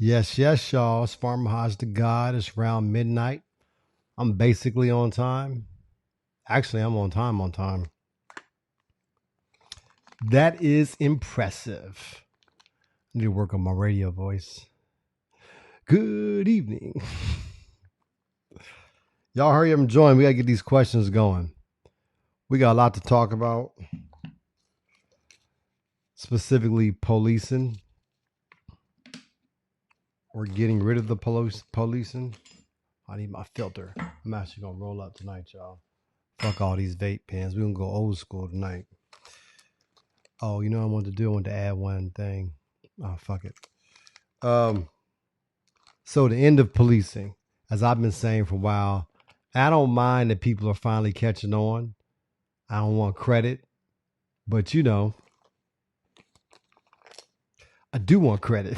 Yes, yes, y'all. It's Farmer Hodge the God. It's around midnight. I'm basically on time. Actually, I'm on time. That is impressive. I need to work on my radio voice. Good evening. Y'all hurry up and join. We got to get these questions going. We got a lot to talk about, specifically policing or getting rid of the policing. I need my filter. I'm actually going to roll up tonight, y'all. Fuck all these vape pens. We're going to go old school tonight. Oh, you know what I wanted to do? I wanted to add one thing. Oh, fuck it. So the end of policing, as I've been saying for a while, I don't mind that people are finally catching on. I don't want credit, but you know, I do want credit.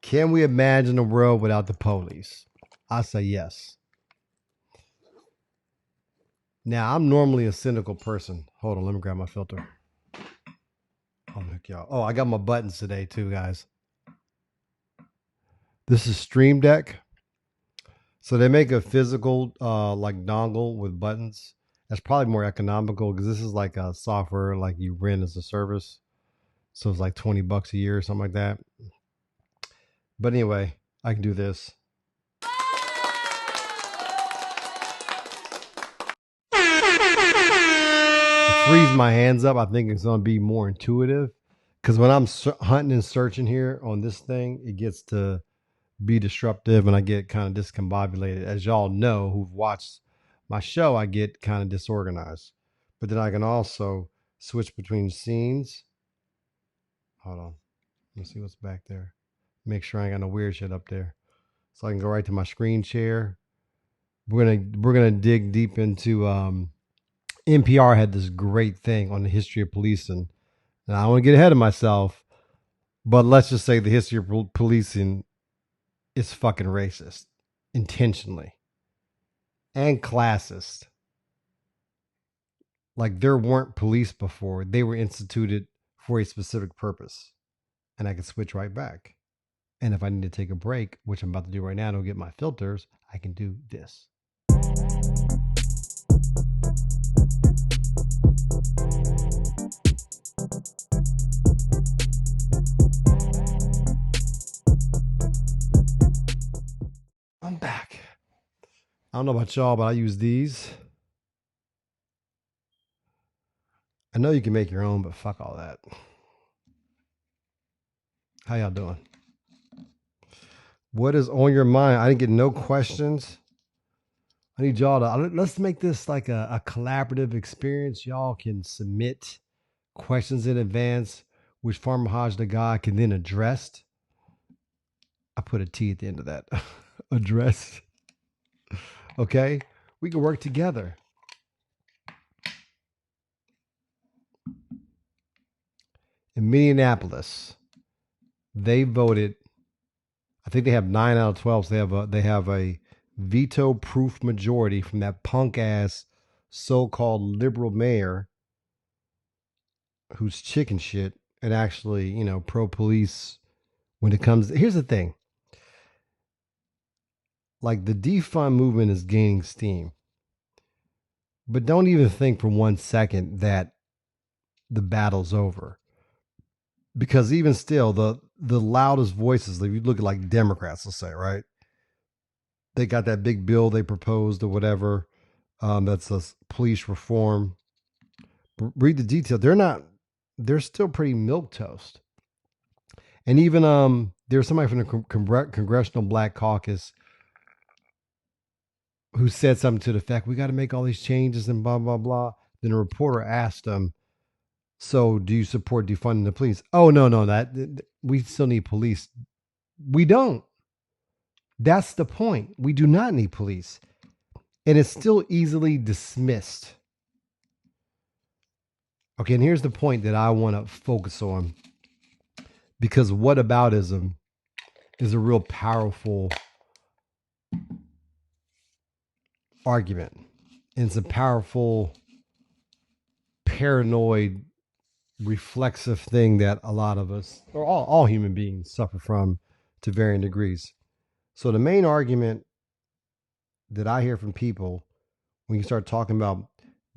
Can we imagine a world without the police? I say yes. Now, I'm normally a cynical person. Hold on, let me grab my filter. Oh, heck y'all. Oh, I got my buttons today too, guys. This is Stream Deck. So they make a physical like dongle with buttons. That's probably more economical because this is like a software like you rent as a service. So it's like $20 a year or something like that. But anyway, I can do this. To freeze my hands up, I think it's going to be more intuitive because when I'm hunting and searching here on this thing, it gets to be disruptive and I get kind of discombobulated. As y'all know who've watched my show, I get kind of disorganized. But then I can also switch between scenes. Hold on. Let's see what's back there. Make sure I ain't got no weird shit up there. So I can go right to my screen share. We're gonna dig deep into NPR had this great thing on the history of policing. And I don't want to get ahead of myself, but let's just say the history of policing is fucking racist intentionally and classist. Like there weren't police before. They were instituted for a specific purpose. And I can switch right back. And if I need to take a break, which I'm about to do right now to get my filters, I can do this. I'm back. I don't know about y'all, but I use these. I know you can make your own, but fuck all that. How y'all doing? What is on your mind? I didn't get no questions. I need y'all to let's make this like a collaborative experience. Y'all can submit questions in advance, which Farmer Hodge the guy can then address. I put a T at the end of that. Address. Okay? We can work together. In Minneapolis, they voted. I think they have 9 out of 12. So they have a veto-proof majority from that punk-ass so-called liberal mayor who's chicken shit and actually, you know, pro-police when it comes. Here's the thing. Like the defund movement is gaining steam. But don't even think for 1 second that the battle's over. Because even still, the loudest voices, if you look at like Democrats, let's say, right? They got that big bill they proposed or whatever. That's a police reform. Read the detail. They're still pretty milquetoast. And even there's somebody from the Congressional Black Caucus who said something to the effect, we got to make all these changes and blah, blah, blah. Then a reporter asked them, so do you support defunding the police? Oh, no, that we still need police. We don't. That's the point. We do not need police. And it's still easily dismissed. Okay, and here's the point that I want to focus on. Because whataboutism is a real powerful argument. And it's a powerful, paranoid reflexive thing that a lot of us, or all human beings, suffer from to varying degrees. So the main argument that I hear from people when you start talking about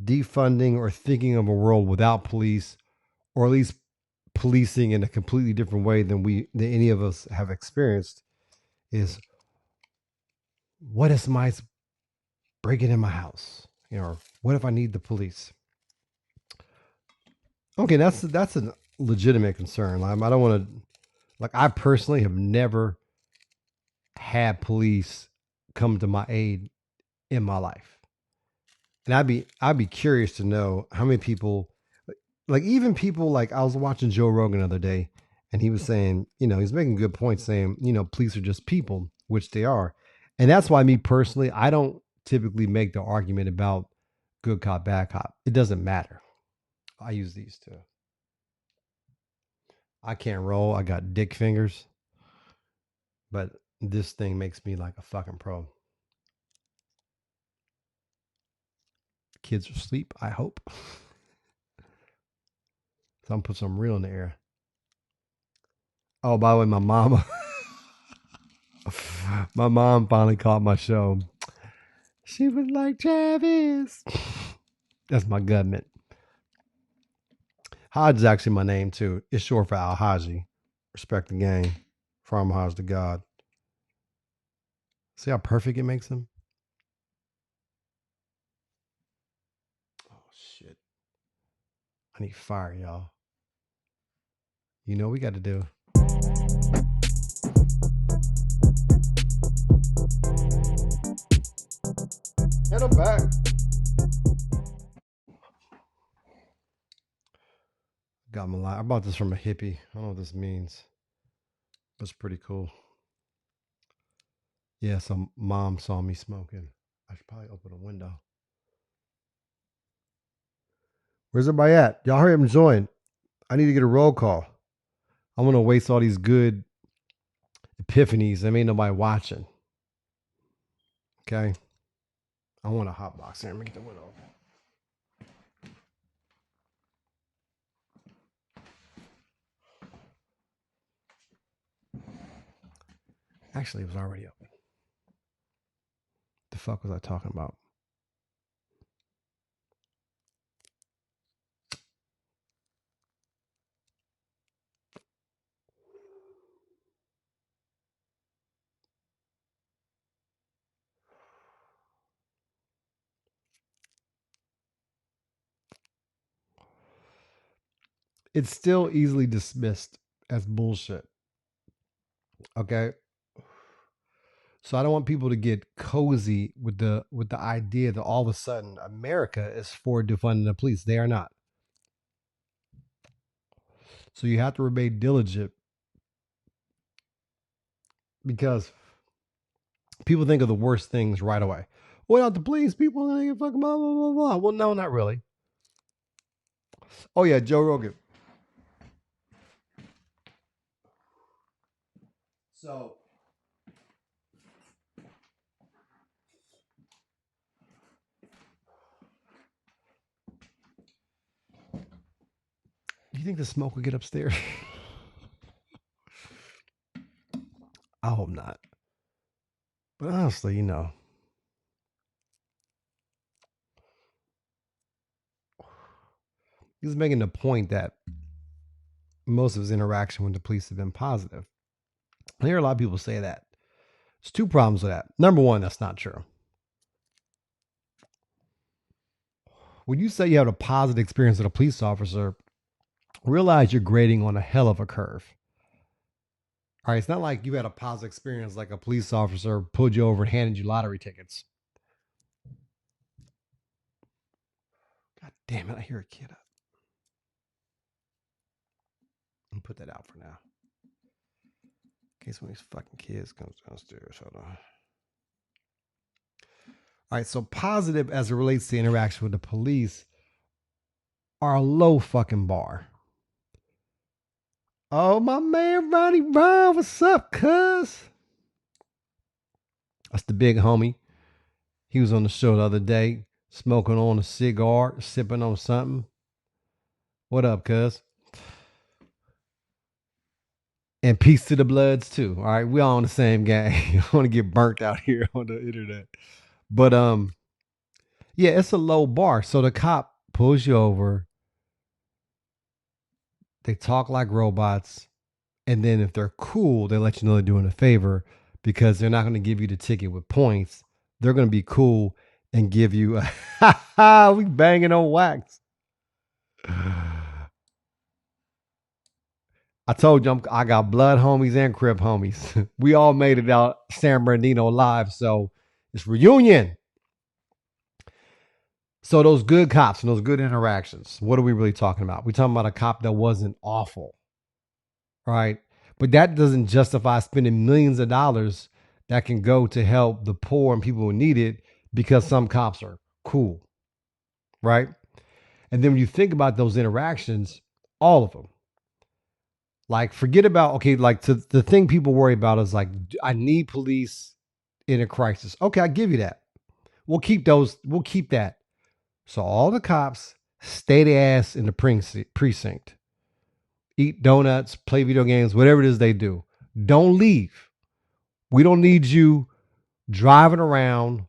defunding or thinking of a world without police, or at least policing in a completely different way than any of us have experienced, is what if somebody's breaking in my house? Or what if I need the police? Okay, that's a legitimate concern. I don't want to, like, I personally have never had police come to my aid in my life. And I'd be curious to know how many people, like even people, like I was watching Joe Rogan the other day, and he was saying, he's making good points saying, police are just people, which they are. And that's why me personally, I don't typically make the argument about good cop, bad cop. It doesn't matter. I use these two. I can't roll. I got dick fingers, but this thing makes me like a fucking pro. Kids are asleep, I hope. So I'm gonna put some real in the air. Oh, by the way, my mom finally caught my show. She was like, Travis. That's my government. Hodge is actually my name too. It's short for Al Haji. Respect the game. From Hodge to God. See how perfect it makes him? Oh shit. I need fire, y'all. You know what we got to do. And I'm back. Got my line. I bought this from a hippie. I don't know what this means, but it's pretty cool. Yeah, some mom saw me smoking. I should probably open a window. Where's everybody at? Y'all hurry up and join. I need to get a roll call. I'm gonna waste all these good epiphanies. There ain't nobody watching. Okay. I want a hot box here. Let me get the window open. Actually, it was already open. The fuck was I talking about? It's still easily dismissed as bullshit. Okay. So I don't want people to get cozy with the idea that all of a sudden America is for defunding the police. They are not. So you have to remain diligent, because people think of the worst things right away. Without the police, people are gonna get fucking blah blah blah blah. Well, no, not really. Oh yeah, Joe Rogan. So do you think the smoke will get upstairs? I hope not. But honestly, he's making the point that most of his interaction with the police have been positive. I hear a lot of people say that. There's two problems with that. Number one, that's not true. When you say you have a positive experience with a police officer, realize you're grading on a hell of a curve. All right, it's not like you had a positive experience like a police officer pulled you over and handed you lottery tickets. God damn it, I hear a kid up. Let me put that out for now. In case one of these fucking kids comes downstairs. Hold on. All right, so positive as it relates to interaction with the police are a low fucking bar. Oh, my man, Ronnie Brown, what's up, cuz? That's the big homie. He was on the show the other day, smoking on a cigar, sipping on something. What up, cuz? And peace to the Bloods too. All right, we all on the same gang. I don't want to get burnt out here on the internet. But yeah, it's a low bar. So the cop pulls you over. They talk like robots, and then if they're cool, they let you know they're doing a favor because they're not going to give you the ticket with points. They're going to be cool and give you a we banging on wax. I told you I got blood homies and crib homies. We all made it out San Bernardino alive, so it's reunion. So those good cops and those good interactions, what are we really talking about? We're talking about a cop that wasn't awful, right? But that doesn't justify spending millions of dollars that can go to help the poor and people who need it because some cops are cool, right? And then when you think about those interactions, all of them, like forget about, okay, like the thing people worry about is like, I need police in a crisis. Okay, I give you that. We'll keep that. So all the cops stay their ass in the precinct, eat donuts, play video games, whatever it is they do. Don't leave. We don't need you driving around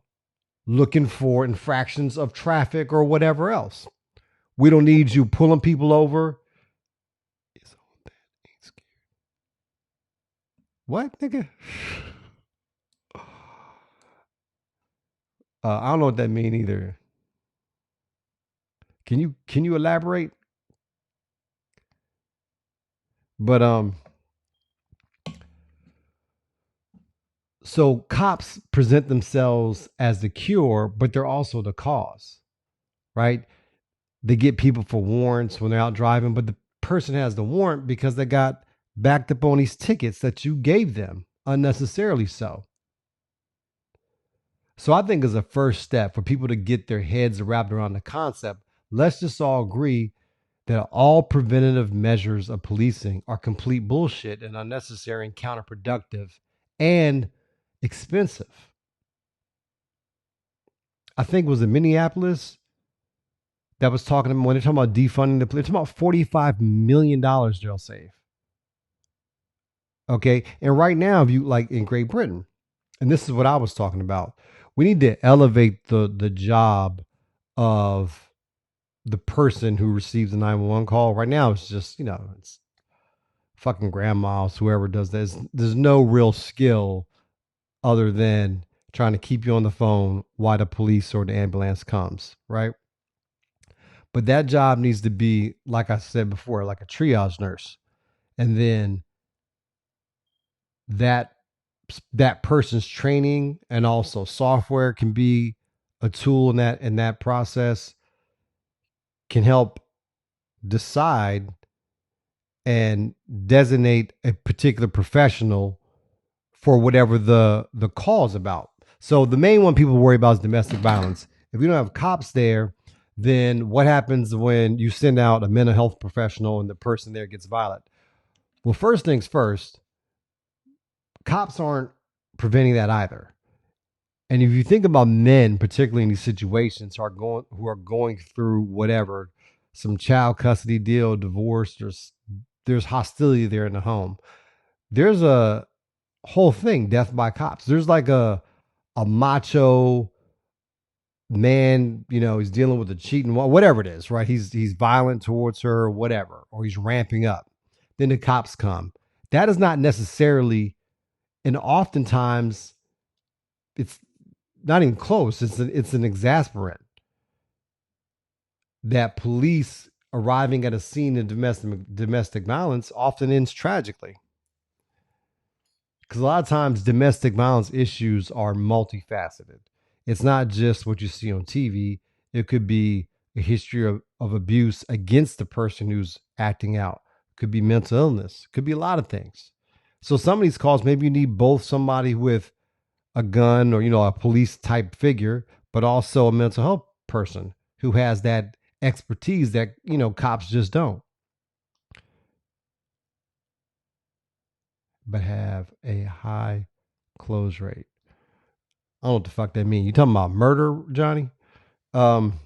looking for infractions of traffic or whatever else. We don't need you pulling people over. What, nigga? I don't know what that mean either. Can you elaborate? But so cops present themselves as the cure, but they're also the cause, right? They get people for warrants when they're out driving, but the person has the warrant because they got backed up on these tickets that you gave them unnecessarily so. So I think as a first step for people to get their heads wrapped around the concept, let's just all agree that all preventative measures of policing are complete bullshit and unnecessary and counterproductive and expensive. I think it was in Minneapolis that was talking when they're talking about defunding the police, they're talking about $45 million they'll save. Okay. And right now, if you like in Great Britain, and this is what I was talking about, we need to elevate the job of the person who receives the 911 call. Right now, it's just, it's fucking grandmas, whoever does this. There's no real skill other than trying to keep you on the phone while the police or the ambulance comes, right? But that job needs to be, like I said before, like a triage nurse. And then that that person's training and also software can be a tool in that process, can help decide and designate a particular professional for whatever the call is about. So the main one people worry about is domestic violence. If you don't have cops there, then what happens when you send out a mental health professional and the person there gets violent? Well, first things first, cops aren't preventing that either. And if you think about men, particularly in these situations, who are going through whatever, some child custody deal, divorce, there's hostility there in the home. There's a whole thing, death by cops. There's like a macho man, he's dealing with a cheating, whatever it is, right? He's violent towards her, whatever, or he's ramping up. Then the cops come. That is not necessarily, and oftentimes it's not even close. It's an exasperant that police arriving at a scene of domestic violence often ends tragically. Because a lot of times domestic violence issues are multifaceted. It's not just what you see on TV. It could be a history of abuse against the person who's acting out. It could be mental illness. It could be a lot of things. So some of these calls, maybe you need both somebody with a gun or, a police type figure, but also a mental health person who has that expertise that, cops just don't, but have a high close rate. I don't know what the fuck that means. You talking about murder, Johnny? Um,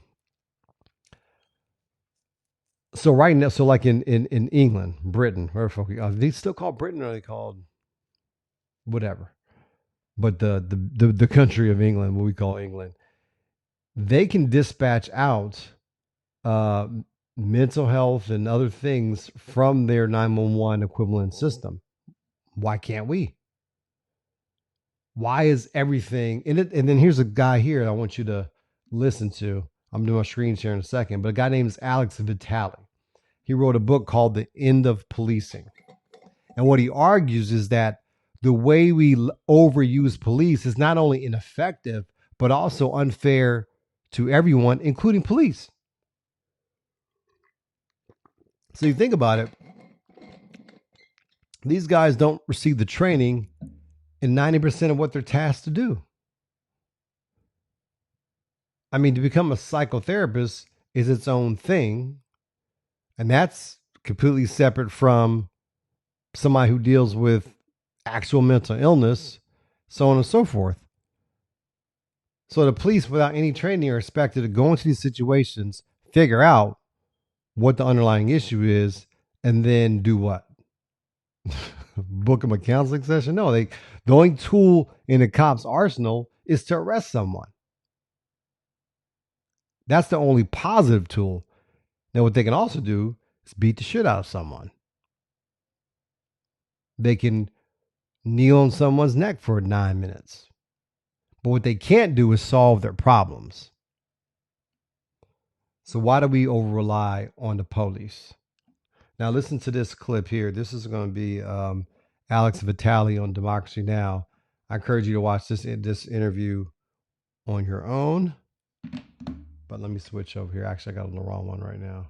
So right now, so like in England, Britain, where are they still called Britain or are they called whatever? But the country of England, what we call England, they can dispatch out uh, mental health and other things from their 911 equivalent system. Why can't we? Why is everything in it? And then here's a guy here that I want you to listen to. I'm doing a screen share in a second, but a guy named Alex Vitale. He wrote a book called The End of Policing. And what he argues is that the way we overuse police is not only ineffective, but also unfair to everyone, including police. So you think about it, these guys don't receive the training in 90% of what they're tasked to do. I mean, to become a psychotherapist is its own thing, and that's completely separate from somebody who deals with actual mental illness, so on and so forth. So the police, without any training, are expected to go into these situations, figure out what the underlying issue is, and then do what? Book them a counseling session? No, the only tool in the cop's arsenal is to arrest someone. That's the only positive tool. Now, what they can also do is beat the shit out of someone. They can kneel on someone's neck for 9 minutes. But what they can't do is solve their problems. So why do we over rely on the police? Now listen to this clip here. This is going to be Alex Vitale on Democracy Now. I encourage you to watch this interview on your own. But let me switch over here. Actually, I got on the wrong one right now.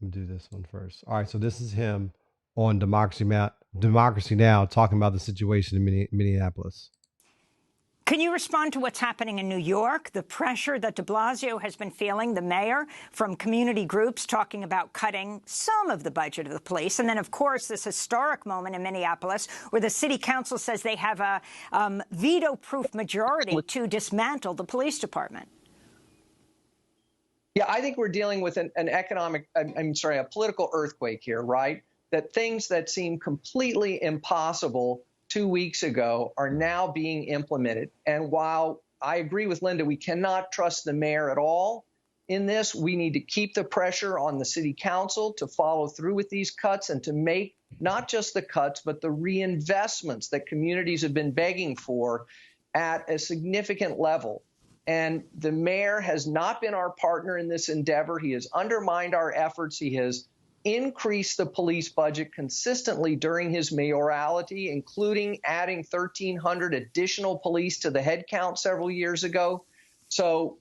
Let me do this one first. All right, so this is him on Democracy Now, talking about the situation in Minneapolis. Can you respond to what's happening in New York, the pressure that de Blasio has been feeling, the mayor, from community groups talking about cutting some of the budget of the police, and then, of course, this historic moment in Minneapolis where the city council says they have a veto-proof majority to dismantle the police department? Yeah, I think we're dealing with a political earthquake here, right? That things that seem completely impossible 2 weeks ago are now being implemented. And while I agree with Linda, we cannot trust the mayor at all in this, we need to keep the pressure on the city council to follow through with these cuts and to make not just the cuts, but the reinvestments that communities have been begging for at a significant level. And the mayor has not been our partner in this endeavor. He has undermined our efforts. He has increased the police budget consistently during his mayoralty, including adding 1,300 additional police to the head count several years ago. So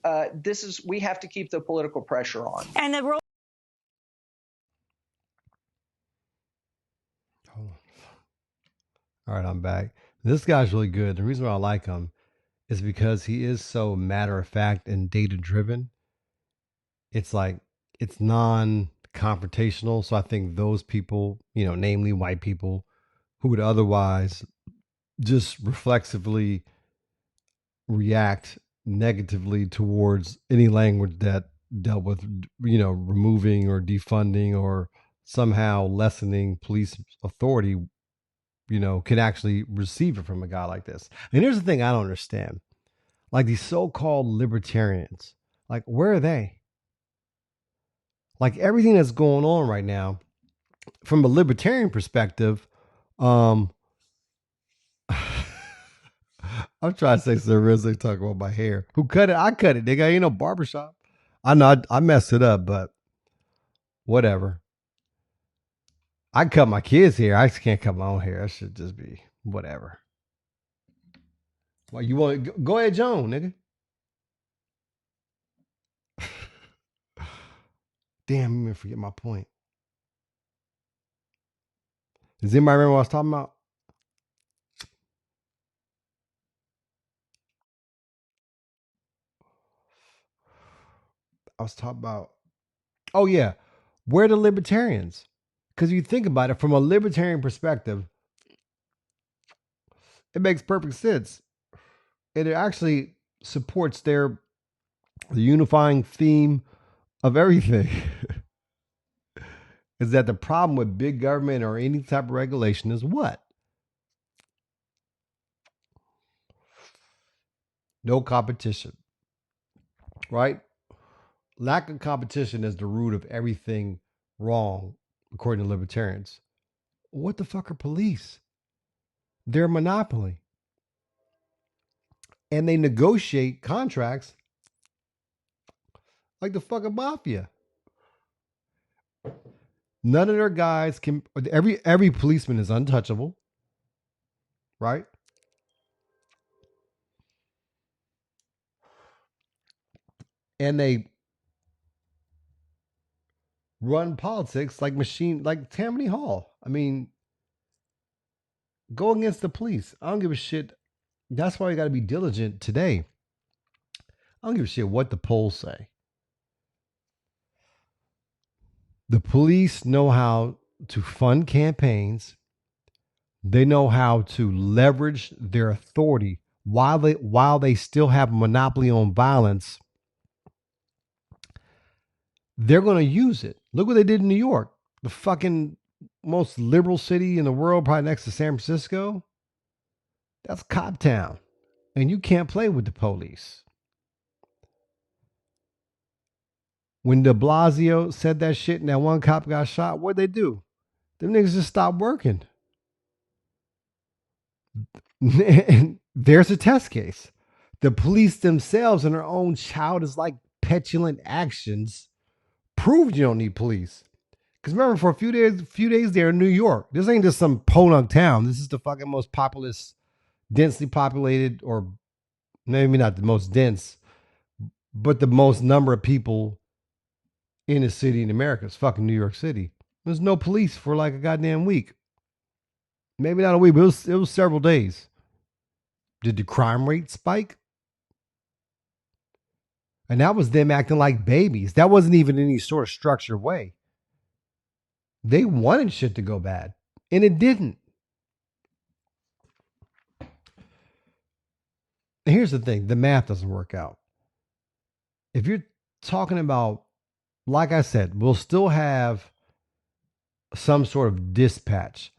we have to keep the political pressure on. And the role. All right, I'm back. This guy's really good. The reason why I like him is because he is so matter of fact and data driven. It's like it's non-confrontational. So I think those people, namely white people, who would otherwise just reflexively react negatively towards any language that dealt with, removing or defunding or somehow lessening police authority, can actually receive it from a guy like this. And here's the thing I don't understand. Like these so-called libertarians, like where are they? Like everything that's going on right now, from a libertarian perspective, I'm trying to say seriously talk about my hair. Who cut it? I cut it, nigga. Ain't no barbershop. I know I messed it up, but whatever. I cut my kids' hair. I just can't cut my own hair. That should just be whatever. Well, you want go ahead, Joan, nigga. Damn, I'm gonna forget my point. Does anybody remember what I was talking about? I was talking about, oh yeah, where the libertarians? Because you think about it from a libertarian perspective, it makes perfect sense. And it actually supports their The unifying theme of everything is that the problem with big government or any type of regulation is what? No competition, right? Lack of competition is the root of everything wrong, according to libertarians. What the fuck are police? They're a monopoly. And they negotiate contracts like the fucking mafia. None of their guys can. Every policeman is untouchable, right? And they run politics like Tammany Hall. I mean, go against the police. I don't give a shit. That's why you got to be diligent today. I don't give a shit what the polls say. The police know how to fund campaigns. They know how to leverage their authority while they still have a monopoly on violence. They're going to use it. Look what they did in New York, the fucking most liberal city in the world, probably next to San Francisco. That's cop town, and you can't play with the police. When De Blasio said that shit and that one cop got shot, what'd they do? Them niggas just stopped working. And there's a test case. The police themselves and their own childish, petulant actions proved you don't need police. Because remember, for a few days there in New York, this ain't just some podunk town. This is the fucking most populous, densely populated, or maybe not the most dense, but the most number of people in a city in America. It's fucking New York City. There's no police for like a goddamn week. Maybe not a week, but it was several days. Did the crime rate spike? And that was them acting like babies. That wasn't even any sort of structured way. They wanted shit to go bad, and it didn't. And here's the thing, the math doesn't work out. If you're talking about, like I said, we'll still have some sort of dispatch.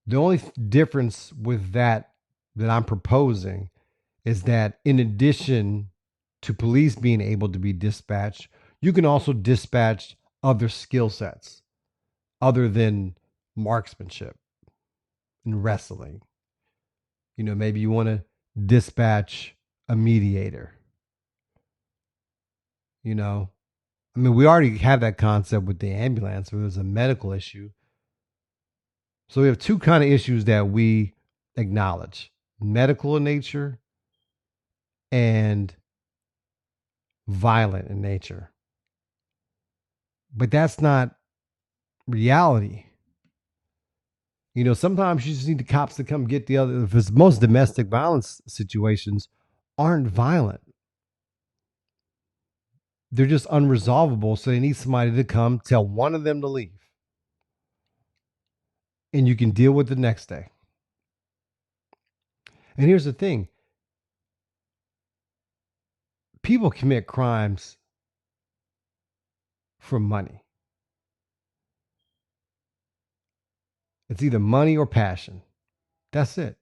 The only difference with that I'm proposing is that in addition to police being able to be dispatched, you can also dispatch other skill sets other than marksmanship and wrestling. Maybe you want to dispatch a mediator. We already have that concept with the ambulance where there's a medical issue. So we have two kind of issues that we acknowledge: medical in nature and violent in nature. But that's not reality. Sometimes you just need the cops to come get the other. If it's most domestic violence situations aren't violent, they're just unresolvable. So they need somebody to come tell one of them to leave. And you can deal with it the next day. And here's the thing. People commit crimes for money. It's either money or passion. That's it.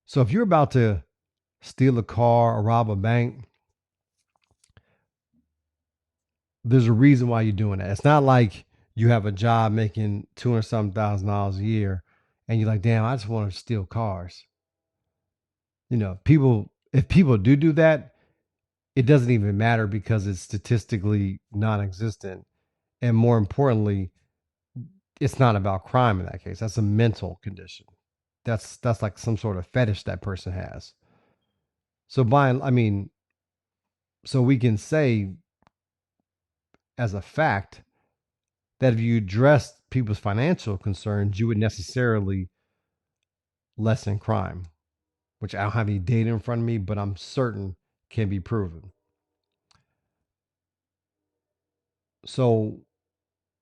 So if you're about to steal a car or rob a bank, there's a reason why you're doing that. It's not like you have a job making $200,000 a year and you're like, damn, I just want to steal cars. If people do that, it doesn't even matter because it's statistically non-existent. And more importantly, it's not about crime in that case. That's a mental condition. That's like some sort of fetish that person has. So so we can say as a fact that if you address people's financial concerns, you would necessarily lessen crime, which I don't have any data in front of me, but I'm certain can be proven. So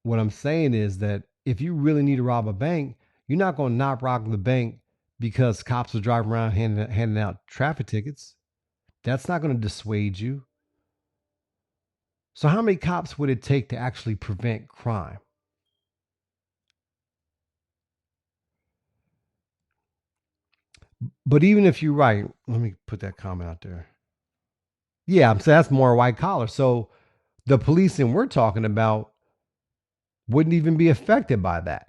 what I'm saying is that if you really need to rob a bank, you're not going to not rob the bank because cops are driving around handing out traffic tickets. That's not going to dissuade you. So, how many cops would it take to actually prevent crime? But even if you're right, let me put that comment out there. Yeah, I'm saying that's more white collar. So, the policing we're talking about wouldn't even be affected by that,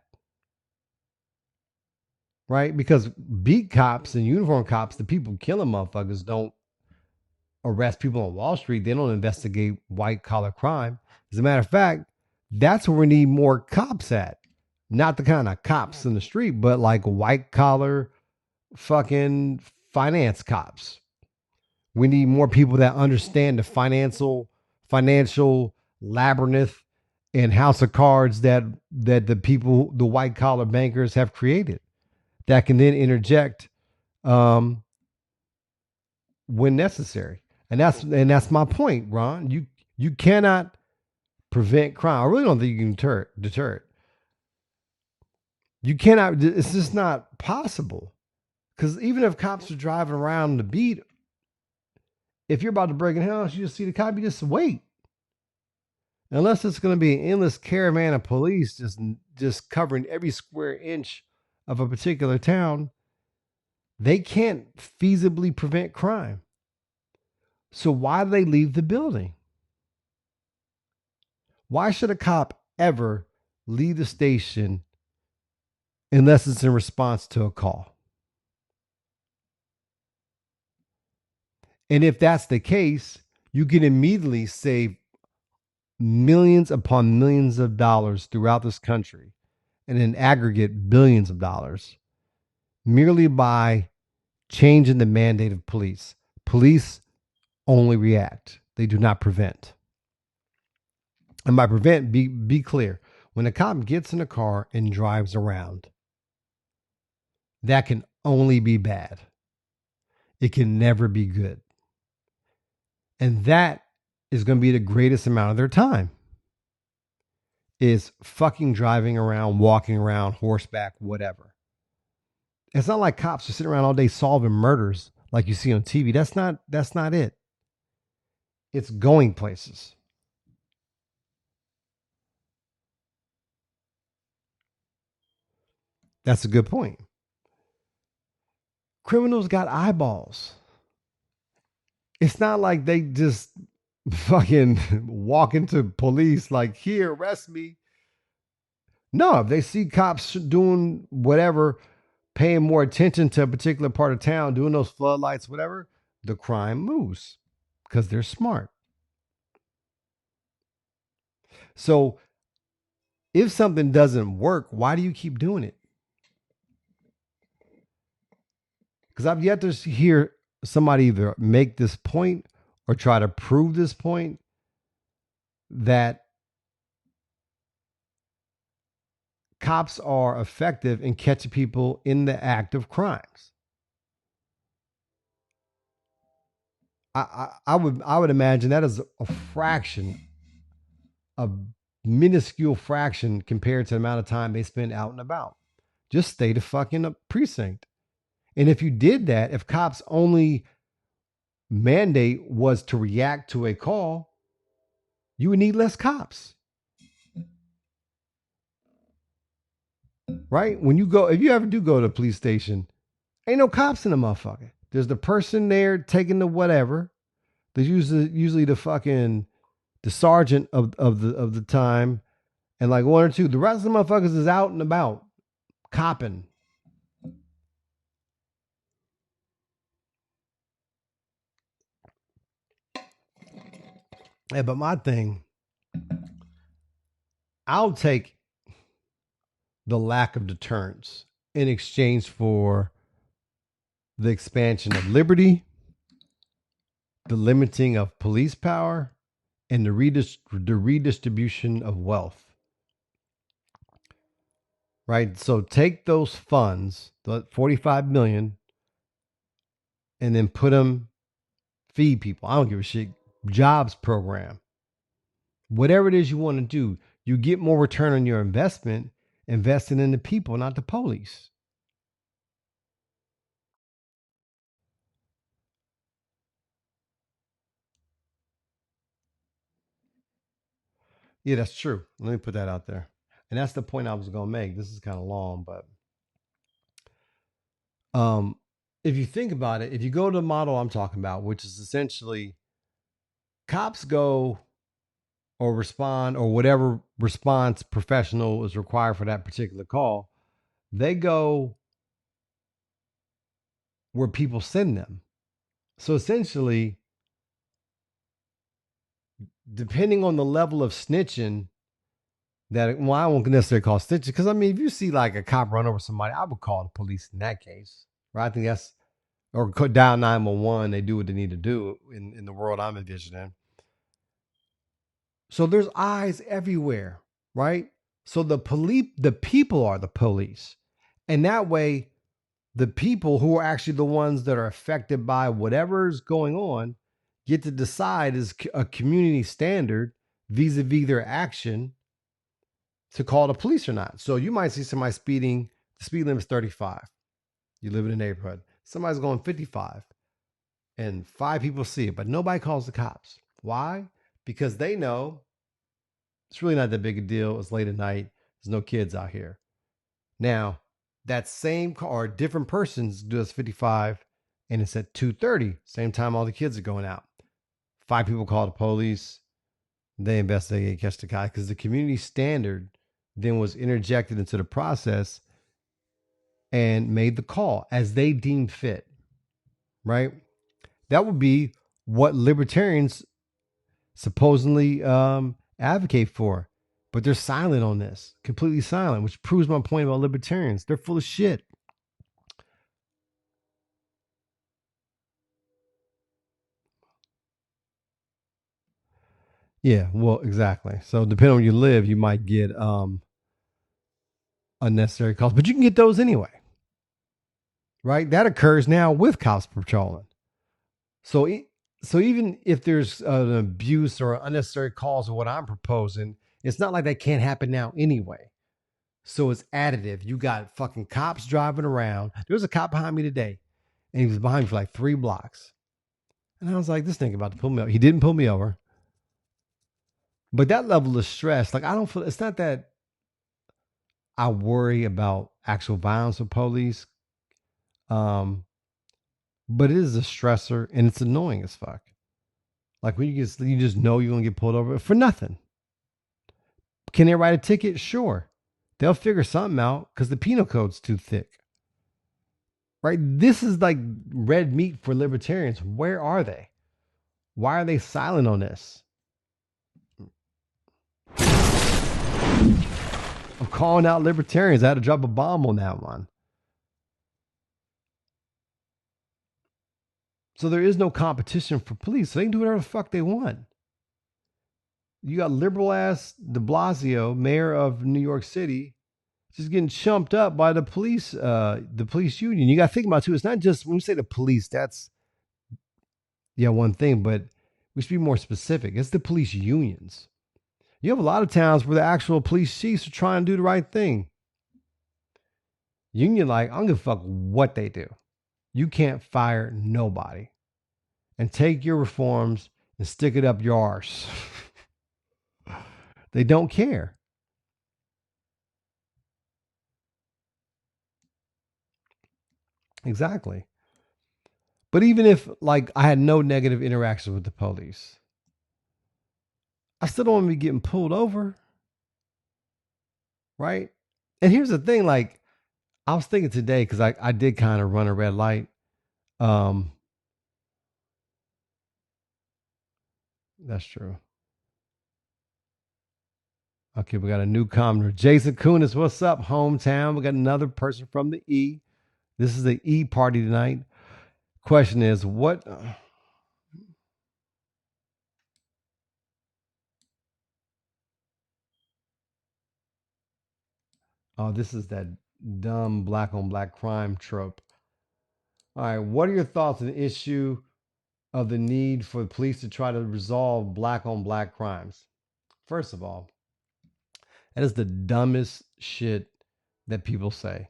right? Because beat cops and uniform cops, the people killing motherfuckers, don't arrest people on Wall Street. They don't investigate white collar crime. As a matter of fact, that's where we need more cops at. Not the kind of cops in the street, but like white collar fucking finance cops. We need more people that understand the financial labyrinth and house of cards that the people, the white collar bankers have created that can then interject um, when necessary. And that's my point, Ron. You cannot prevent crime. I really don't think you can deter it. You cannot. It's just not possible. Because even if cops are driving around the beat, if you're about to break in house, you just see the cop, you just wait. Unless it's going to be an endless caravan of police just covering every square inch of a particular town, they can't feasibly prevent crime. So why do they leave the building? Why should a cop ever leave the station unless it's in response to a call? And if that's the case, you can immediately save millions upon millions of dollars throughout this country and in aggregate billions of dollars merely by changing the mandate of police. Police only react, they do not prevent. And by prevent, be clear. When a cop gets in a car and drives around, that can only be bad. It can never be good. And that is going to be the greatest amount of their time is fucking driving around, walking around, horseback, whatever. It's not like cops are sitting around all day solving murders like you see on TV. That's not it. It's going places. That's a good point. Criminals got eyeballs. It's not like they just fucking walk into police like, here, arrest me. No, if they see cops doing whatever, paying more attention to a particular part of town, doing those floodlights, whatever, the crime moves because they're smart. So if something doesn't work, why do you keep doing it? Because I've yet to hear somebody either make this point or try to prove this point that cops are effective in catching people in the act of crimes. I would imagine that is a fraction, a minuscule fraction compared to the amount of time they spend out and about. Just stay the fucking precinct. And if you did that, if cops only mandate was to react to a call, you would need less cops. Right? When you go, if you ever do go to a police station, ain't no cops in the motherfucker. There's the person there taking the whatever. There's usually the sergeant of the time and like one or two. The rest of the motherfuckers is out and about, copping. Yeah, but my thing, I'll take the lack of deterrence in exchange for the expansion of liberty, the limiting of police power, and the redistribution of wealth. Right? So take those funds, the 45 million, and then put them, feed people. I don't give a shit. Jobs program. Whatever it is you want to do, you get more return on your investment investing in the people, not the police. Yeah, that's true. Let me put that out there. And that's the point I was going to make. This is kind of long, but um, if you think about it, if you go to the model I'm talking about, which is essentially cops go or respond or whatever response professional is required for that particular call, they go where people send them. So essentially, depending on the level of snitching that, well, I won't necessarily call snitching because I mean, if you see like a cop run over somebody, I would call the police in that case, right? I think that's or dial 911. They do what they need to do in the world I'm envisioning. So there's eyes everywhere, right? So the people are the police, and that way, the people who are actually the ones that are affected by whatever's going on get to decide as a community standard vis-a-vis their action to call the police or not. So you might see somebody speeding, the speed limit is 35. You live in a neighborhood. Somebody's going 55 and 5 people see it, but nobody calls the cops. Why? Because they know it's really not that big a deal. It's late at night. There's no kids out here. Now, that same car or different persons does 55 and it's at 2:30, same time all the kids are going out. 5 people call the police. They investigate, catch the guy because the community standard then was interjected into the process and made the call as they deemed fit, right? That would be what libertarians supposedly advocate for. But they're silent on this, completely silent, which proves my point about libertarians. They're full of shit. Yeah, well, exactly. So depending on where you live, you might get unnecessary calls, but you can get those anyway, right? That occurs now with cops patrolling. So, so even if there's an abuse or unnecessary calls of what I'm proposing, it's not like that can't happen now anyway. So it's additive. You got fucking cops driving around. There was a cop behind me today, and he was behind me for like 3 blocks. And I was like, this thing about to pull me over. He didn't pull me over. But that level of stress, like I don't feel, it's not that I worry about actual violence with police. Um, but it is a stressor and it's annoying as fuck. Like when you just know you're gonna get pulled over for nothing. Can they write a ticket? Sure. They'll figure something out because the penal code's too thick. Right? This is like red meat for libertarians. Where are they? Why are they silent on this? I'm calling out libertarians. I had to drop a bomb on that one. So there is no competition for police. So they can do whatever the fuck they want. You got liberal ass de Blasio, mayor of New York City, just getting chumped up by the police union. You got to think about it too. It's not just when we say the police, that's one thing, but we should be more specific. It's the police unions. You have a lot of towns where the actual police chiefs are trying to do the right thing. Union, like, I don't give a fuck what they do. You can't fire nobody. And take your reforms and stick it up your arse. They don't care. Exactly. But even if like I had no negative interactions with the police, I still don't want to be getting pulled over. Right. And here's the thing, like I was thinking today, because I did kind of run a red light. Um, that's true. Okay, we got a new commenter. Jason Kunis, what's up, hometown? We got another person from the E. This is the E party tonight. Question is, what oh, this is that dumb black on black crime trope. All right, what are your thoughts on the issue of the need for the police to try to resolve black on black crimes? First of all, that is the dumbest shit that people say.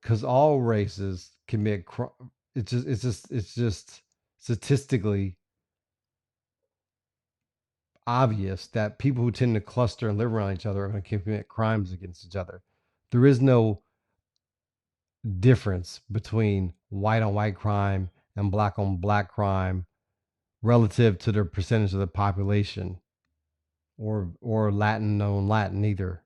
Because all races commit crime. It's just statistically obvious that people who tend to cluster and live around each other are going to commit crimes against each other. There is no difference between white on white crime and black on black crime relative to the percentage of the population, or Latin on Latin either.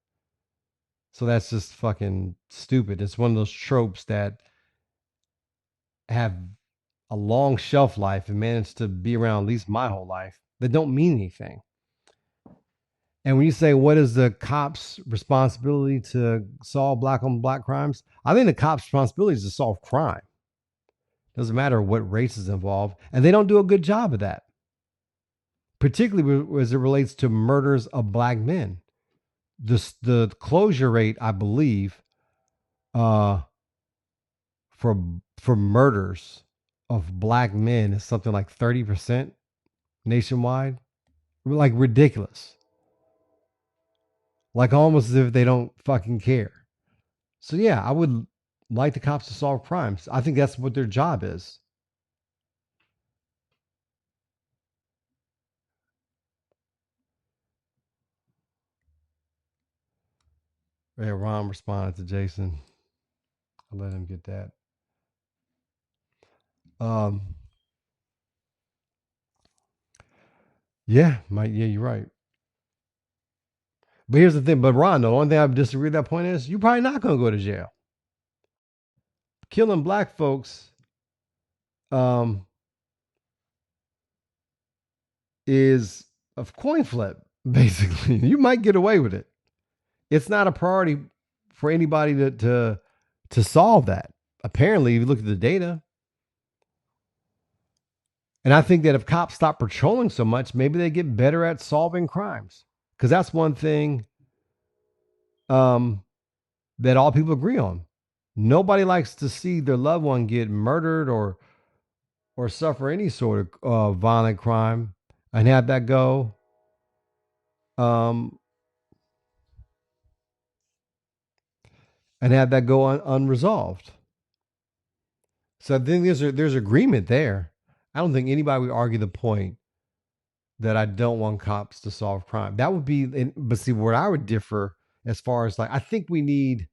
So that's just fucking stupid. It's one of those tropes that have a long shelf life and manage to be around at least my whole life that don't mean anything. And when you say what is the cops' responsibility to solve black on black crimes, I think the cops' responsibility is to solve crime. Doesn't matter what race is involved, and they don't do a good job of that, particularly as it relates to murders of black men. The closure rate, I believe, uh, for murders of black men is something like 30% nationwide, like ridiculous, like almost as if they don't fucking care. So yeah, I would like the cops to solve crimes. I think that's what their job is. Yeah, Ron responded to Jason. I let him get that. Um, yeah, Mike. Yeah, you're right. But here's the thing. But Ron, the only thing I disagree with that point is you're probably not going to go to jail. Killing black folks um, is a coin flip. Basically, you might get away with it. It's not a priority for anybody to solve that. Apparently, if you look at the data, and I think that if cops stop patrolling so much, maybe they get better at solving crimes. Because that's one thing um, that all people agree on. Nobody likes to see their loved one get murdered or suffer any sort of violent crime and have that go um, unresolved. So I think there's agreement there. I don't think anybody would argue the point that I don't want cops to solve crime. That would be, but see, where I would differ as far as like, I think we need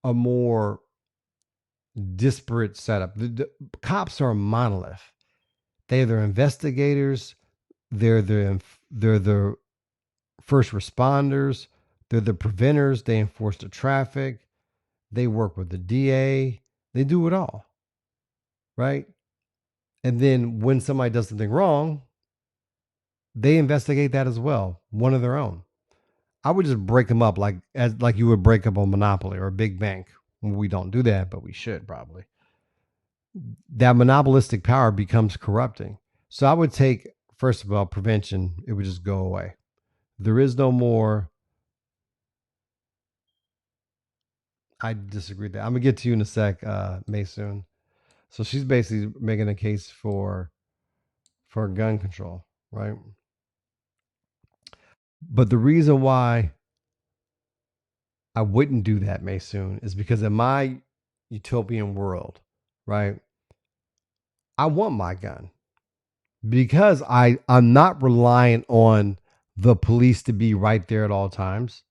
a more disparate setup. The cops are a monolith. They're the investigators. They're the first responders. They're the preventers. They enforce the traffic. They work with the DA. They do it all, right? And then when somebody does something wrong, they investigate that as well, one of their own. I would just break them up like you would break up a monopoly or a big bank. We don't do that, but we should probably. That monopolistic power becomes corrupting. So I would take, first of all, prevention. It would just go away. There is no more. I disagree with that. I'm gonna get to you in a sec, Maysoon. So she's basically making a case for gun control, right? But the reason why I wouldn't do that, Maysoon, is because in my utopian world, right? I want my gun because I'm not reliant on the police to be right there at all times.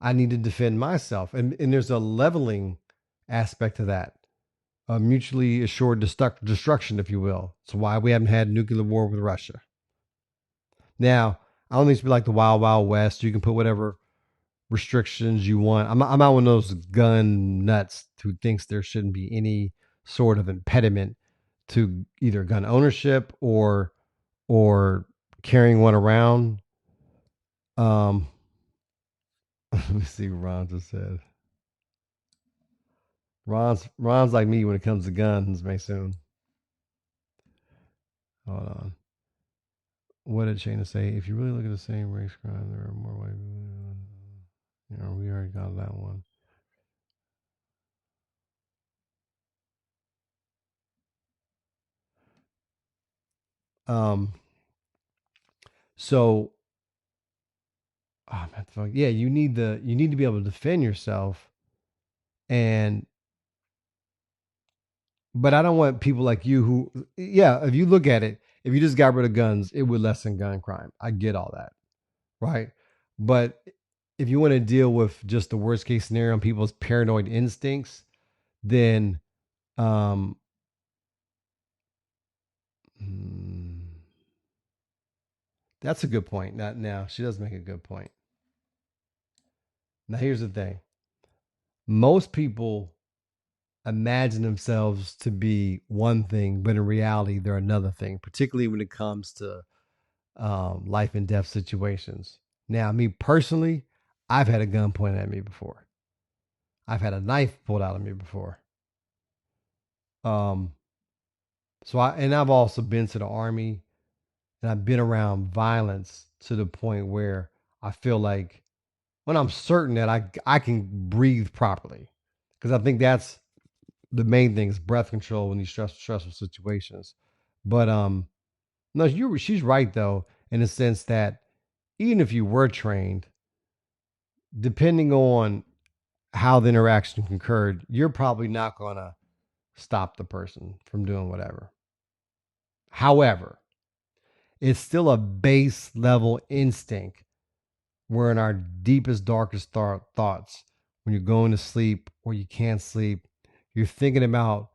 I need to defend myself, and there's a leveling aspect to that, a mutually assured destruction, if you will. It's why we haven't had nuclear war with Russia. Now, I don't need to be like the Wild Wild West. You can put whatever restrictions you want. I'm not one of those gun nuts who thinks there shouldn't be any sort of impediment to either gun ownership or carrying one around. Um, let me see what Ron just said. Ron's like me when it comes to guns, Mason. Hold on. What did Shayna say? If you really look at the same race crime, there are more white people. You know, we already got that one. Um, so man, yeah, you need to be able to defend yourself, and but I don't want people like you who, yeah, if you look at it, if you just got rid of guns, it would lessen gun crime. I get all that, right? But if you want to deal with just the worst case scenario and people's paranoid instincts, then um, hmm, that's a good point. Not now. She does make a good point. Now here's the thing: most people imagine themselves to be one thing, but in reality, they're another thing. Particularly when it comes to life and death situations. Now, me personally, I've had a gun pointed at me before. I've had a knife pulled out of me before. Um, I've also been to the army, and I've been around violence to the point where I feel like when I'm certain that I can breathe properly, because I think that's the main thing is breath control in these stressful situations. But no, she's right though, in the sense that even if you were trained, depending on how the interaction occurred, you're probably not gonna stop the person from doing whatever. However, it's still a base level instinct where in our deepest, darkest thoughts, when you're going to sleep or you can't sleep, you're thinking about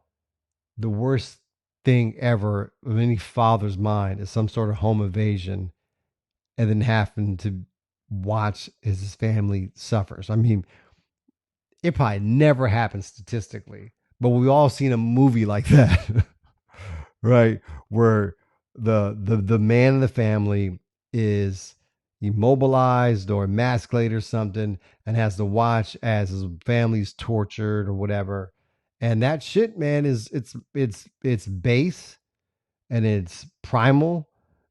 the worst thing ever of any father's mind is some sort of home invasion and then having to watch as his family suffers. I mean, it probably never happens statistically, but we've all seen a movie like that, right? Where the man in the family is immobilized or emasculated or something and has to watch as his family's tortured or whatever. And that shit, man, is it's base and it's primal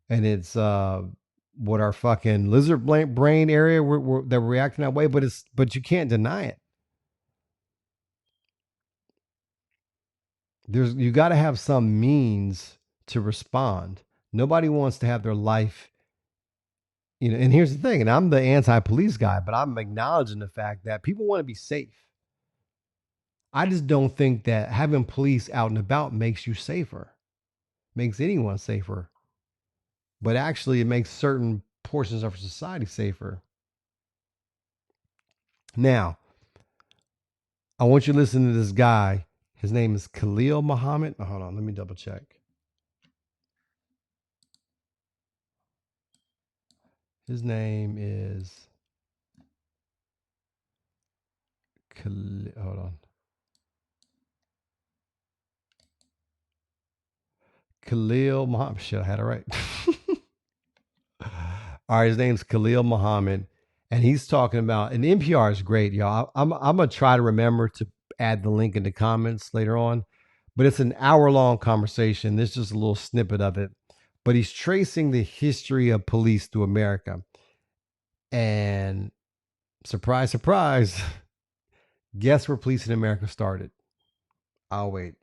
and it's what our fucking lizard brain area that we're reacting that way, but you can't deny it. You got to have some means to respond. Nobody wants to have their life, and here's the thing, and I'm the anti-police guy, but I'm acknowledging the fact that people want to be safe. I just don't think that having police out and about makes you safer, makes anyone safer, but actually it makes certain portions of society safer. Now, I want you to listen to this guy. His name is Khalil Muhammad. Oh, hold on, let me double check. His name is Khalil. Hold on. Khalil Muhammad. Shit, I had it right. All right, his name's Khalil Muhammad, and he's talking about. And NPR is great, y'all. I'm gonna try to remember to add the link in the comments later on, but it's an hour-long conversation. This is just a little snippet of it, but he's tracing the history of police through America, and surprise, surprise, guess where police in America started? I'll wait.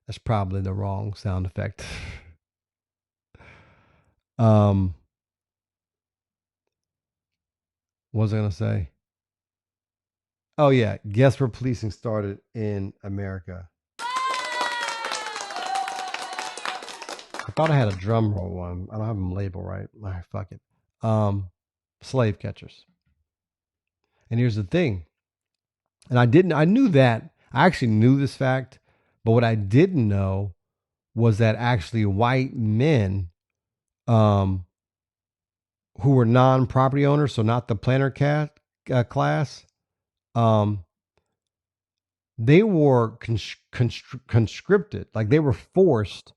That's probably the wrong sound effect. um, what was I gonna say? Oh yeah, guess where policing started in America? I thought I had a drum roll one. I don't have them labeled right. All right, fuck it. Um, Slave catchers. And here's the thing. And I knew that. I actually knew this fact, but what I didn't know was that actually white men um who were non-property owners, so not the planter class, um they were conscripted. Like they were forced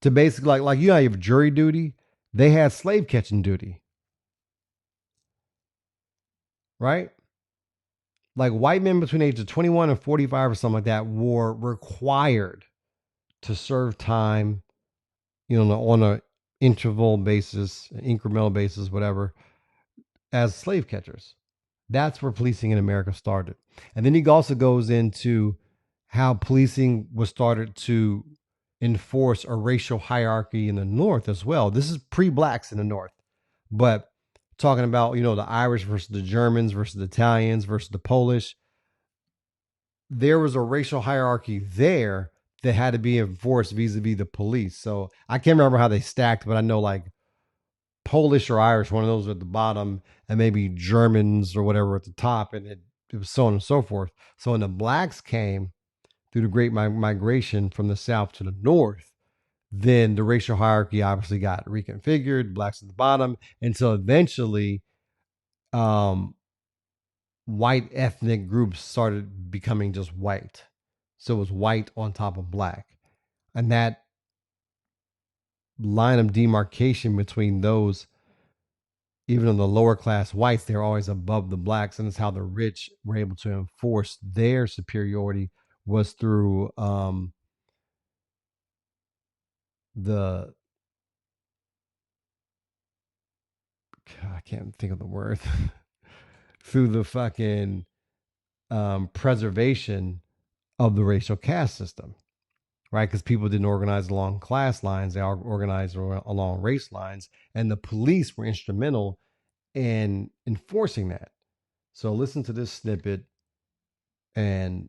to basically like you know you have jury duty. They had slave catching duty, right? Like white men between the age of 21 and 45 or something like that were required to serve time, on a interval basis, incremental basis, whatever, as slave catchers. That's where policing in America started. And then he also goes into how policing was started to enforce a racial hierarchy in the North as well. This is pre-blacks in the North, but talking about, the Irish versus the Germans versus the Italians versus the Polish. there was a racial hierarchy there that had to be enforced vis-a-vis the police. So I can't remember how they stacked, but I know like Polish or Irish, one of those at the bottom, and maybe Germans or whatever at the top, and it was so on and so forth. So when the blacks came through the great migration from the south to the north, then the racial hierarchy obviously got reconfigured, blacks at the bottom, until eventually um, white ethnic groups started becoming just white. So it was white on top of black. And that line of demarcation between those, even in the lower class whites, they're always above the blacks. And it's how the rich were able to enforce their superiority was through the, I can't think of the word, through the fucking preservation of the racial caste system, right? Because people didn't organize along class lines, they organized along race lines, and the police were instrumental in enforcing that. So listen to this snippet and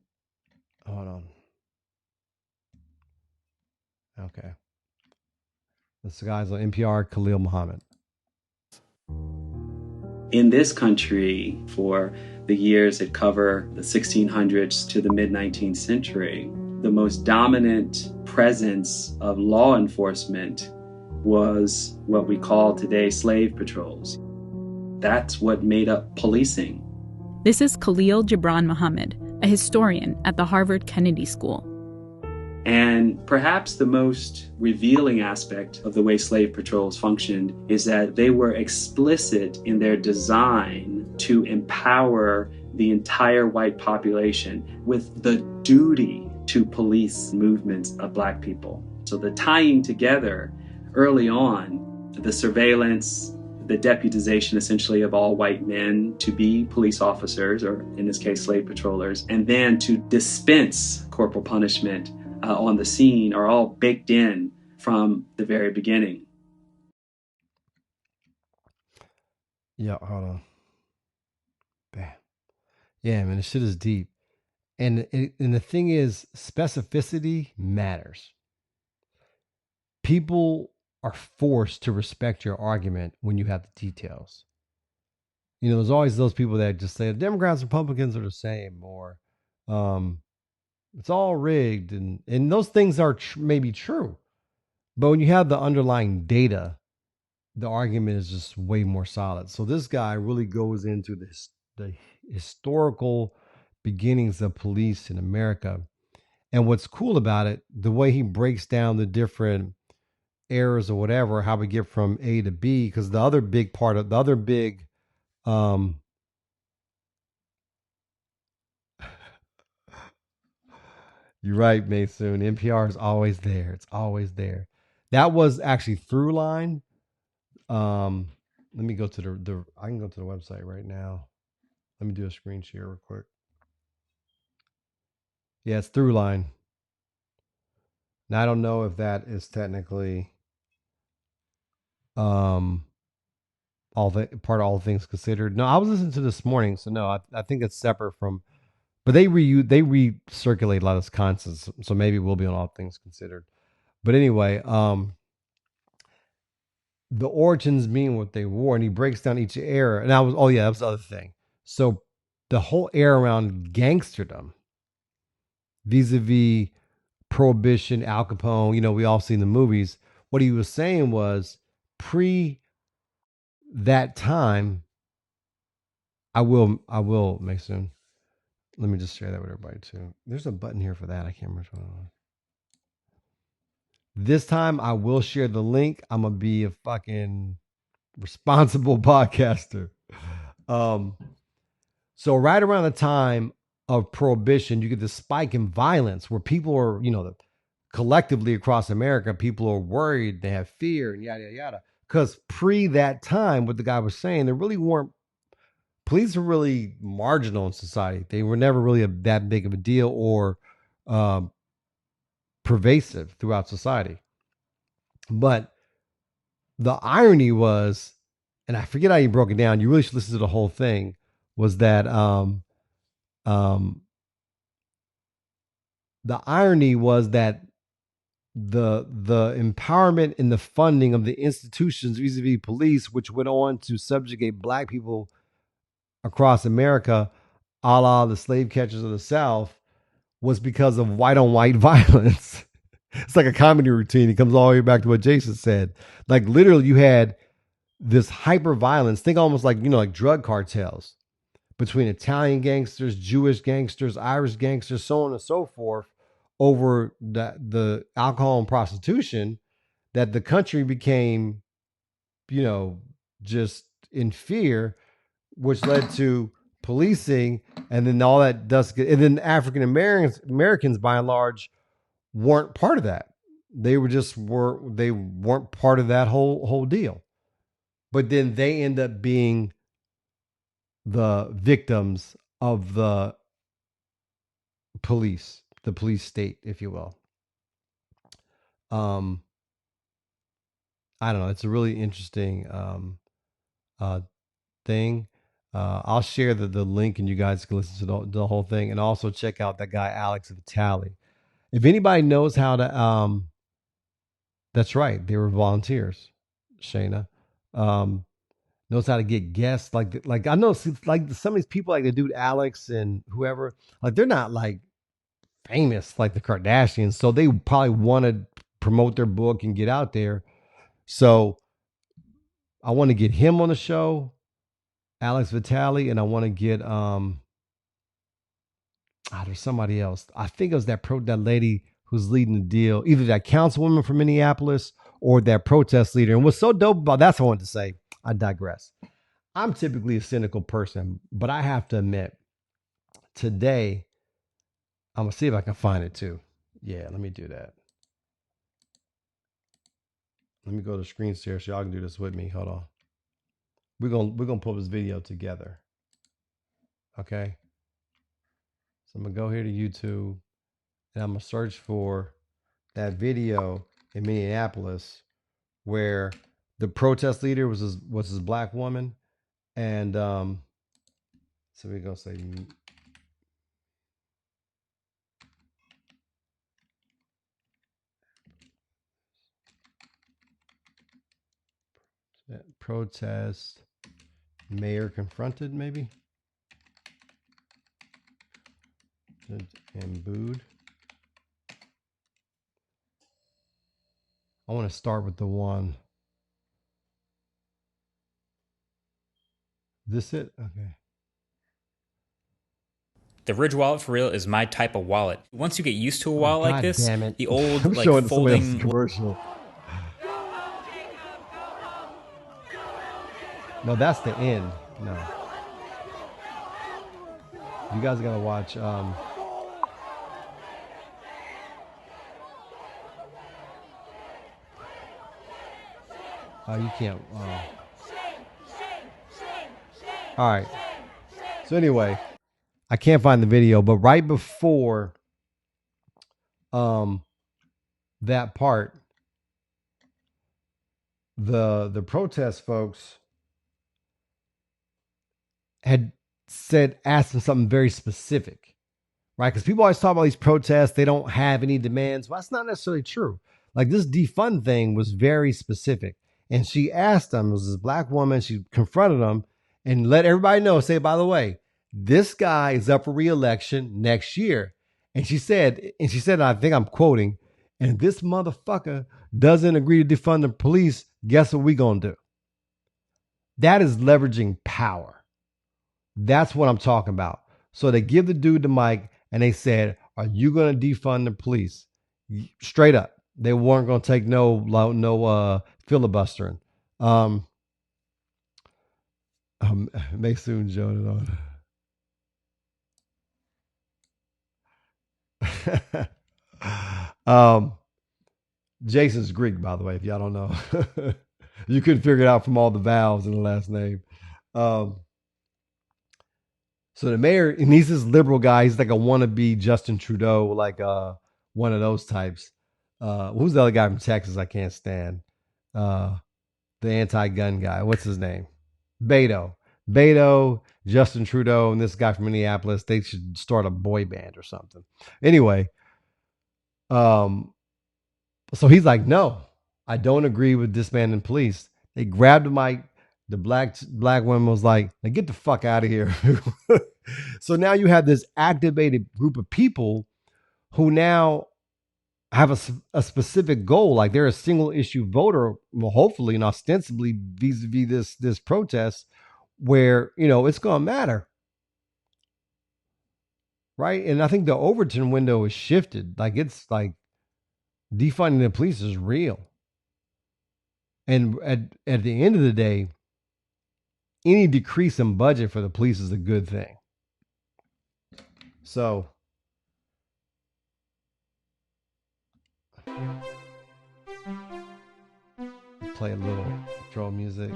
hold on. Okay. This guy's on NPR, Khalil Muhammad. In this country, for the years that cover the 1600s to the mid 19th century, the most dominant presence of law enforcement was what we call today slave patrols. That's what made up policing. This is Khalil Gibran Muhammad, a historian at the Harvard Kennedy School. And perhaps the most revealing aspect of the way slave patrols functioned is that they were explicit in their design to empower the entire white population with the duty to police movements of black people. So the tying together early on, the surveillance, the deputization essentially of all white men to be police officers, or in this case, slave patrollers, and then to dispense corporal punishment on the scene are all baked in from the very beginning. Yeah, hold on. Bam. Yeah, man, this shit is deep. And the thing is, specificity matters. People are forced to respect your argument when you have the details. You know, there's always those people that just say Democrats and Republicans are the same, or it's all rigged, and those things are maybe true, but when you have the underlying data, the argument is just way more solid. So this guy really goes into the historical beginnings of police in America, and what's cool about it, the way he breaks down the different eras or whatever, how we get from A to B, because the other big part of the other big um you're right, Mason. NPR is always there. It's always there. That was actually through line. Let me go to the I can go to the website right now. Let me do a screen share real quick. Yeah, it's through line. Now I don't know if that is technically all the part of all things considered. No, I was listening to this morning, so no, I think it's separate from. But they recirculate a lot of this content, so maybe we'll be on all things considered. But anyway, the origins being what they were, and he breaks down each era. And that was the other thing. So the whole era around gangsterdom, vis-a-vis Prohibition, Al Capone, you know, we all seen the movies. What he was saying was pre that time, I will, Mason. Let me just share that with everybody too. There's a button here for that. I can't remember which one. This time I will share the link. I'm gonna be a fucking responsible podcaster. So right around the time of Prohibition, you get this spike in violence where people are, you know, collectively across America, people are worried, they have fear, and yada yada yada. Because pre that time, what the guy was saying, there really weren't police were really marginal in society. They were never really that big of a deal or um, pervasive throughout society. But the irony was, and I forget how you broke it down. You really should listen to the whole thing. Was that um, the irony was that the empowerment and the funding of the institutions vis-a-vis police, which went on to subjugate black people across America, a la the slave catchers of the South, was because of white on white violence. It's like a comedy routine. It comes all the way back to what Jason said. Like literally, you had this hyper violence. Think almost like like drug cartels between Italian gangsters, Jewish gangsters, Irish gangsters, so on and so forth, over the alcohol and prostitution, that the country became, just in fear, which led to policing, and then all that does, and then African Americans by and large weren't part of that. They weren't part of that whole deal. But then they end up being the victims of the police state, if you will. I don't know. It's a really interesting thing. I'll share the link, and you guys can listen to the whole thing, and also check out that guy Alex Vitale. If anybody knows how to, that's right, they were volunteers. Shayna knows how to get guests. Like I know, like some of these people, like the dude Alex and whoever, like they're not like famous like the Kardashians, so they probably want to promote their book and get out there. So I want to get him on the show, Alex Vitale, and I want to get there's somebody else. I think it was that lady who's leading the deal, either that councilwoman from Minneapolis or that protest leader. And what's so dope about that's what I wanted to say. I digress. I'm typically a cynical person, but I have to admit, today, I'm gonna see if I can find it too. Yeah, let me do that. Let me go to screen share so y'all can do this with me. Hold on. We're gonna pull this video together. Okay. So I'm gonna go here to YouTube and I'm gonna search for that video in Minneapolis where the protest leader was this black woman, and so we go say protest mayor confronted, maybe, and booed. I want to start with the one. This it? Okay. The Ridge wallet for real is my type of wallet. Once you get used to a wallet like this, damn it. the old I'm like showing somebody else's folding. commercial. No, that's the end. No. You guys gotta watch. You can't. All right. So anyway, I can't find the video, but right before that part, the protest folks had asked them something very specific, right? Because people always talk about these protests, they don't have any demands. Well, that's not necessarily true. Like this defund thing was very specific. And she asked them, it was this black woman, she confronted them and let everybody know, say, by the way, this guy is up for re-election next year. And she said, I think I'm quoting, and this motherfucker doesn't agree to defund the police, guess what we gonna do? That is leveraging power. That's what I'm talking about. So they give the dude the mic and they said, are you gonna defund the police? Straight up. They weren't gonna take no filibustering. May soon join it on. Jason's Greek, by the way, if y'all don't know. You couldn't figure it out from all the vowels in the last name. So the mayor, and he's this liberal guy. He's like a wannabe Justin Trudeau, like one of those types. Who's the other guy from Texas I can't stand? The anti-gun guy. What's his name? Beto, Justin Trudeau, and this guy from Minneapolis. They should start a boy band or something. Anyway, Um, so he's like, no, I don't agree with disbanding police. They grabbed the mic. The black woman was like, now get the fuck out of here. So now you have this activated group of people who now have a specific goal. Like they're a single issue voter, well, hopefully and ostensibly vis-a-vis this protest, where it's gonna matter, right? And I think the Overton window is shifted. Like it's like defunding the police is real, and at the end of the day, any decrease in budget for the police is a good thing. So play a little control music.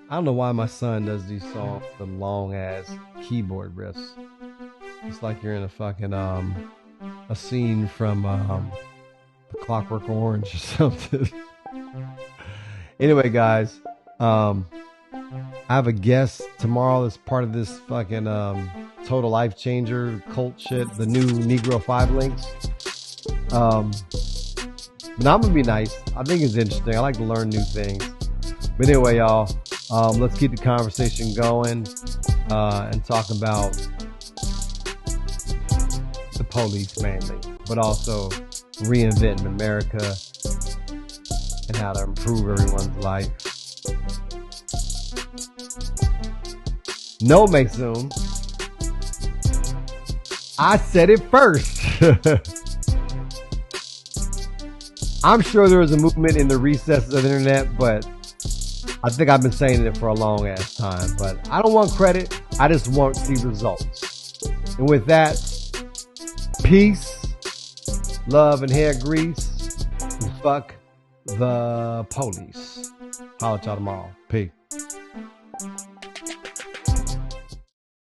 I don't know why my son does these songs with long ass keyboard riffs. It's like you're in a fucking a scene from The Clockwork Orange or something. Anyway, guys, I have a guest tomorrow that's part of this fucking total life changer cult shit, the new Negro 5 links. But I'm gonna be nice. I think it's interesting. I like to learn new things. But anyway, y'all, let's keep the conversation going and talk about the police mainly, but also reinventing America and how to improve everyone's life. No, Maysoon. I said it first. I'm sure there was a movement in the recesses of the internet, but I think I've been saying it for a long ass time. But I don't want credit. I just want to see results. And with that, peace, love, and hair grease. And fuck the police. Holla at y'all tomorrow. Peace.